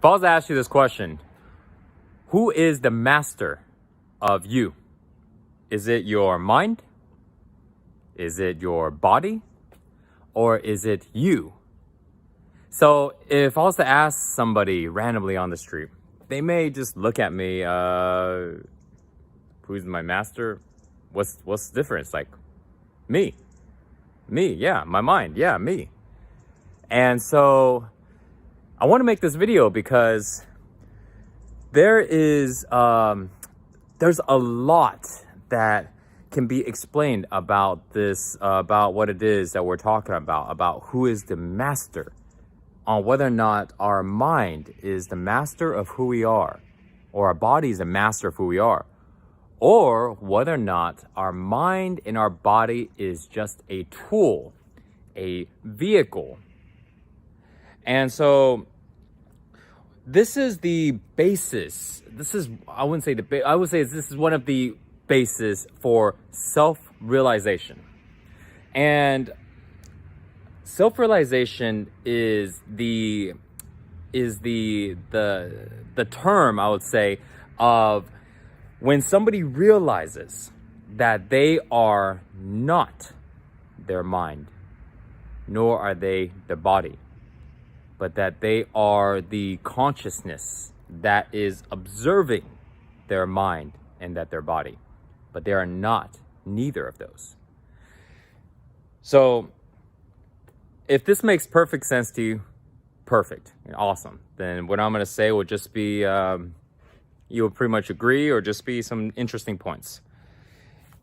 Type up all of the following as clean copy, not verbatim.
If I was to ask you this question, who is the master of you? Is it your mind? Is it your body? Or is it you? So if I was to ask somebody randomly on the street, they may just look at me, who's my master? What's the difference? Like, me, yeah, my mind, yeah, me. And so I want to make this video because there's a lot that can be explained about this, about what it is that we're talking about who is the master, on whether or not our mind is the master of who we are, or our body is the master of who we are, or whether or not our mind and our body is just a tool, a vehicle. And so this is the basis. I would say this is one of the basis for self-realization. And self-realization is the term, I would say, of when somebody realizes that they are not their mind, nor are they their body, but that they are the consciousness that is observing their mind and that their body, but they are not neither of those. So if this makes perfect sense to you, perfect and awesome, then what I'm going to say will just be, you will pretty much agree, or just be some interesting points.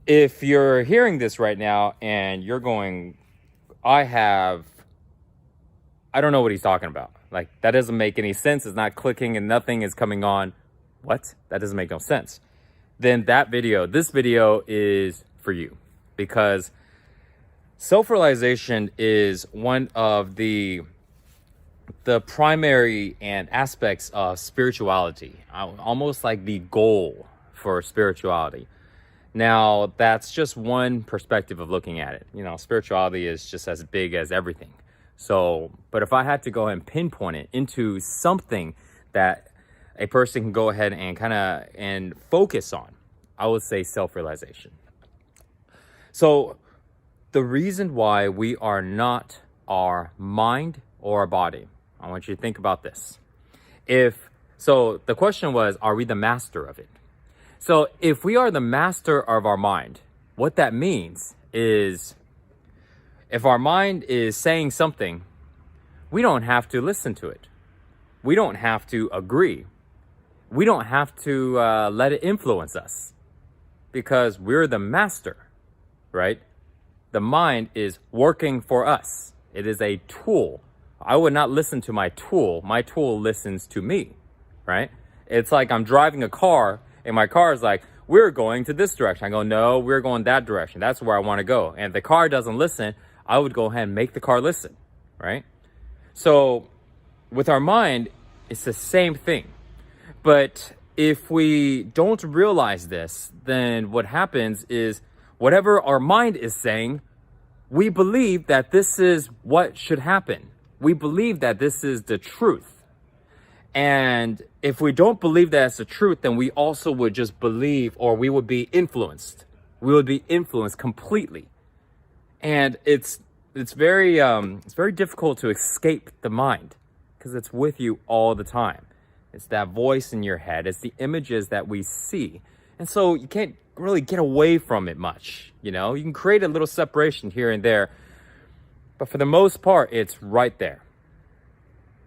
If you're hearing this right now and you're going, I don't know what he's talking about. Like, that doesn't make any sense. It's not clicking and nothing is coming on. What? That doesn't make no sense. Then this video is for you, because self-realization is one of the primary and aspects of spirituality, almost like the goal for spirituality. Now, that's just one perspective of looking at it. You know, spirituality is just as big as everything. So, but if I had to go ahead and pinpoint it into something that a person can go ahead and focus on, I would say self-realization. So the reason why we are not our mind or our body, I want you to think about this. So the question was, are we the master of it? So if we are the master of our mind, what that means is, if our mind is saying something, we don't have to listen to it. We don't have to agree. We don't have to let it influence us, because we're the master, right? The mind is working for us. It is a tool. I would not listen to my tool. My tool listens to me, right? It's like I'm driving a car and my car is like, we're going to this direction. I go, no, we're going that direction. That's where I want to go. And if the car doesn't listen, I would go ahead and make the car listen, right? So with our mind, it's the same thing. But if we don't realize this, then what happens is, whatever our mind is saying, we believe that this is what should happen. We believe that this is the truth. And if we don't believe that it's the truth, then we also would just believe, or we would be influenced. We would be influenced completely. And it's very difficult to escape the mind, because it's with you all the time. It's that voice in your head. It's the images that we see. And so you can't really get away from it much. You know, you can create a little separation here and there, but for the most part, it's right there.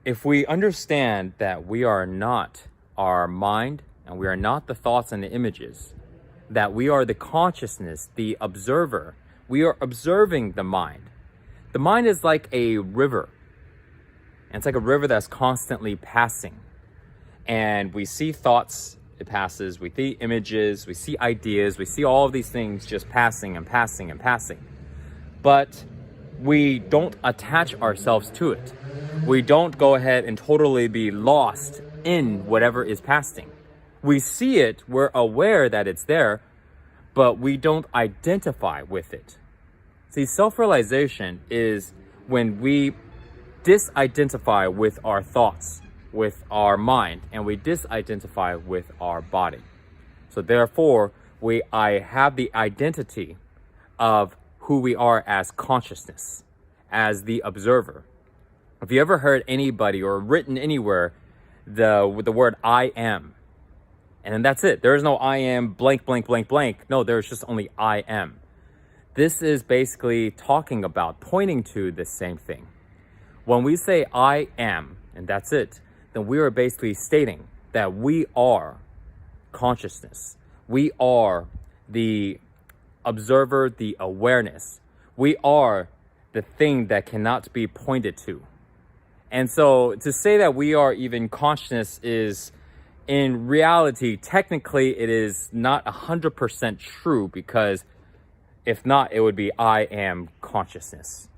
If we understand that we are not our mind, and we are not the thoughts and the images, that we are the consciousness, the observer, we are observing the mind. The mind is like a river. And it's like a river that's constantly passing. And we see thoughts, it passes. We see images, we see ideas, we see all of these things just passing and passing and passing. But we don't attach ourselves to it. We don't go ahead and totally be lost in whatever is passing. We see it, we're aware that it's there, but we don't identify with it. See, self-realization is when we disidentify with our thoughts, with our mind and we disidentify with our body. So therefore, I have the identity of who we are as consciousness, as the observer. Have you ever heard anybody or written anywhere with the word I am? And then that's it. There is no I am blank, blank, blank, blank. No, there's just only I am. This is basically talking about, pointing to the same thing. When we say I am, and that's it, then we are basically stating that we are consciousness. We are the observer, the awareness. We are the thing that cannot be pointed to. And so to say that we are even consciousness is, in reality, technically it is not 100% true, because if not, it would be I am consciousness.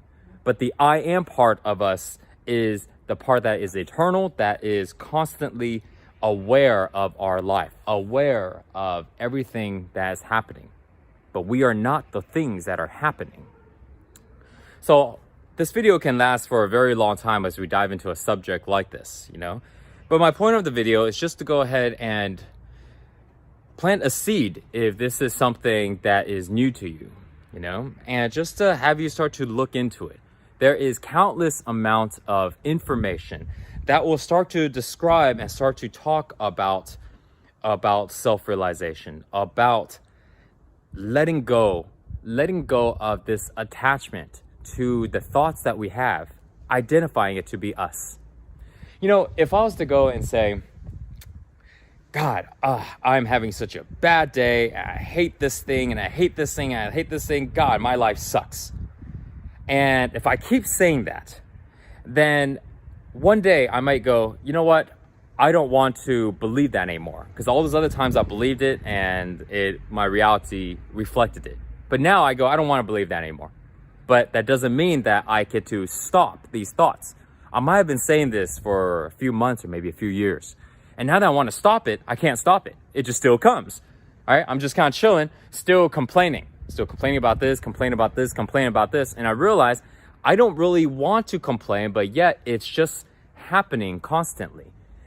But the I am part of us is the part that is eternal, that is constantly aware of our life, aware of everything that is happening. But we are not the things that are happening. So this video can last for a very long time as we dive into a subject like this, But my point of the video is just to go ahead and plant a seed if this is something that is new to you, and just to have you start to look into it. There is countless amounts of information that will start to describe and start to talk about self-realization, about letting go of this attachment to the thoughts that we have, identifying it to be us. If I was to go and say, God, I'm having such a bad day, I hate this thing, and I hate this thing, and I hate this thing, God, my life sucks. And if I keep saying that, then one day I might go, you know what? I don't want to believe that anymore, because all those other times I believed it and my reality reflected it. But now I go, I don't want to believe that anymore. But that doesn't mean that I get to stop these thoughts. I might have been saying this for a few months or maybe a few years. And now that I want to stop it, I can't stop it. It just still comes. All right, I'm just kind of chilling, still complaining about this, complaining about this. And I realize I don't really want to complain, but yet it's just happening constantly.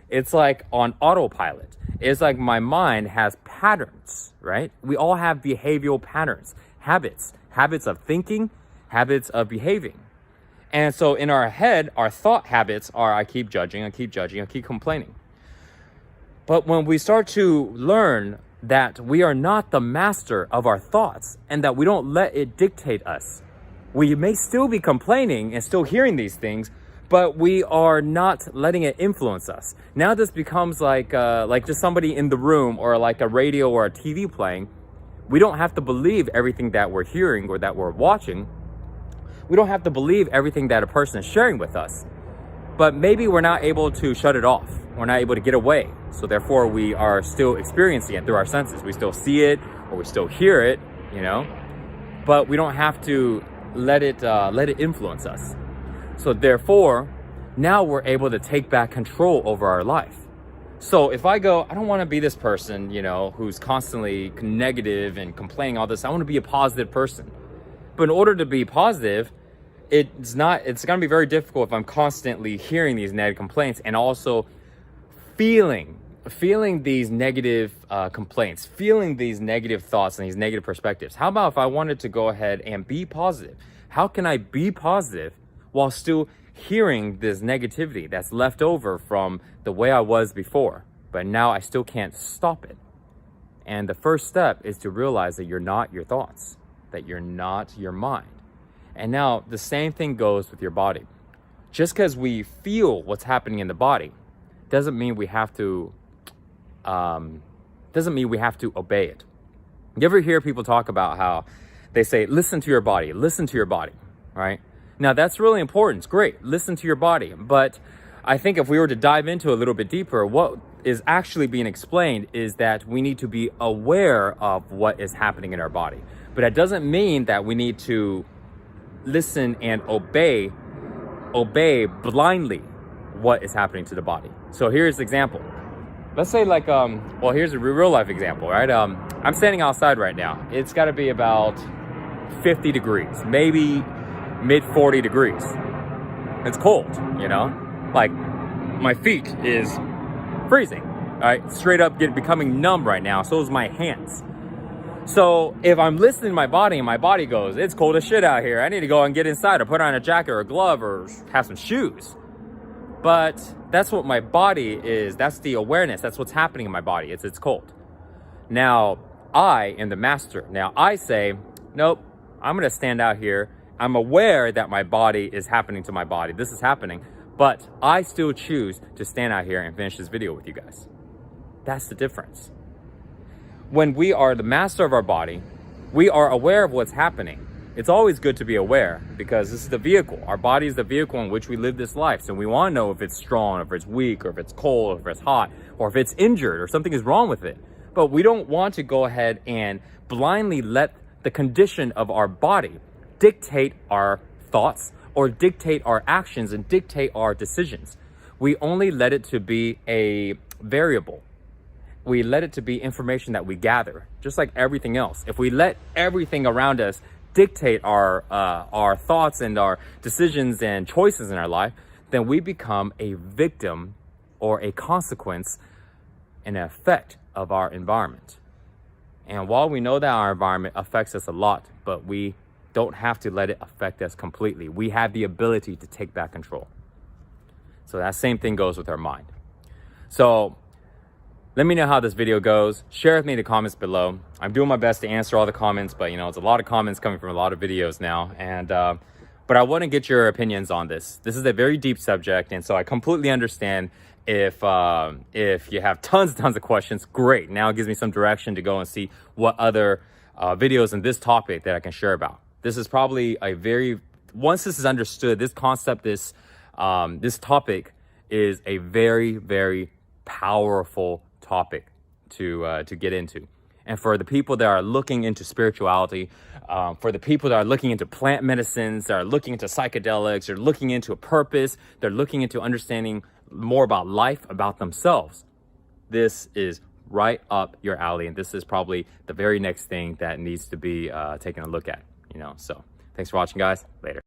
It's like on autopilot. It's like my mind has patterns, right? We all have behavioral patterns, habits of thinking, habits of behaving. And so in our head, our thought habits are, I keep judging, I keep complaining. But when we start to learn that we are not the master of our thoughts and that we don't let it dictate us, we may still be complaining and still hearing these things, but we are not letting it influence us. Now this becomes like just somebody in the room, or like a radio or a TV playing. We don't have to believe everything that we're hearing or that we're watching. We don't have to believe everything that a person is sharing with us. But maybe we're not able to shut it off. We're not able to get away. So therefore we are still experiencing it through our senses. We still see it or we still hear it, but we don't have to let it influence us. So therefore, now we're able to take back control over our life. So if I go, I don't want to be this person, who's constantly negative and complaining all this. I want to be a positive person. But in order to be positive, it's going to be very difficult if I'm constantly hearing these negative complaints and also feeling these negative complaints, feeling these negative thoughts and these negative perspectives. How about if I wanted to go ahead and be positive? How can I be positive while still hearing this negativity that's left over from the way I was before? But now I still can't stop it. And the first step is to realize that you're not your thoughts, that you're not your mind. And now the same thing goes with your body. Just because we feel what's happening in the body doesn't mean we have to obey it. You ever hear people talk about how they say, listen to your body, right? Now that's really important. It's great. Listen to your body. But I think if we were to dive into a little bit deeper, what is actually being explained is that we need to be aware of what is happening in our body. But that doesn't mean that we need to listen and obey blindly what is happening to the body. So here's an example. Let's say here's a real life example, right? I'm standing outside right now. It's got to be about 50 degrees, maybe mid 40 degrees. It's cold, like my feet is freezing, all right? Straight up becoming numb right now. So is my hands. So if I'm listening to my body and my body goes, it's cold as shit out here, I need to go and get inside or put on a jacket or a glove or have some shoes. But that's what my body is. That's the awareness. That's what's happening in my body. It's cold. Now, I am the master. Now, I say, nope, I'm going to stand out here. I'm aware that my body is happening to my body. This is happening. But I still choose to stand out here and finish this video with you guys. That's the difference. When we are the master of our body, we are aware of what's happening. It's always good to be aware because this is the vehicle. Our body is the vehicle in which we live this life. So we want to know if it's strong, if it's weak, or if it's cold, or if it's hot, or if it's injured, or something is wrong with it. But we don't want to go ahead and blindly let the condition of our body dictate our thoughts or dictate our actions and dictate our decisions. We only let it to be a variable. We let it to be information that we gather, just like everything else. If we let everything around us dictate our thoughts and our decisions and choices in our life, then we become a victim or a consequence and an effect of our environment. And while we know that our environment affects us a lot, but we don't have to let it affect us completely. We have the ability to take back control. So that same thing goes with our mind. So let me know how this video goes. Share with me in the comments below. I'm doing my best to answer all the comments, but you know, it's a lot of comments coming from a lot of videos now. And but I want to get your opinions on this. This is a very deep subject, and so I completely understand if you have tons of questions. Great. Now it gives me some direction to go and see what other videos in this topic that I can share about. This is probably once this is understood, this concept, this topic is a very, very powerful topic to get into. And for the people that are looking into spirituality, for the people that are looking into plant medicines, that are looking into psychedelics, they're looking into a purpose, they're looking into understanding more about life, about themselves, this is right up your alley. And this is probably the very next thing that needs to be taken a look at, you know. So thanks for watching, guys. Later.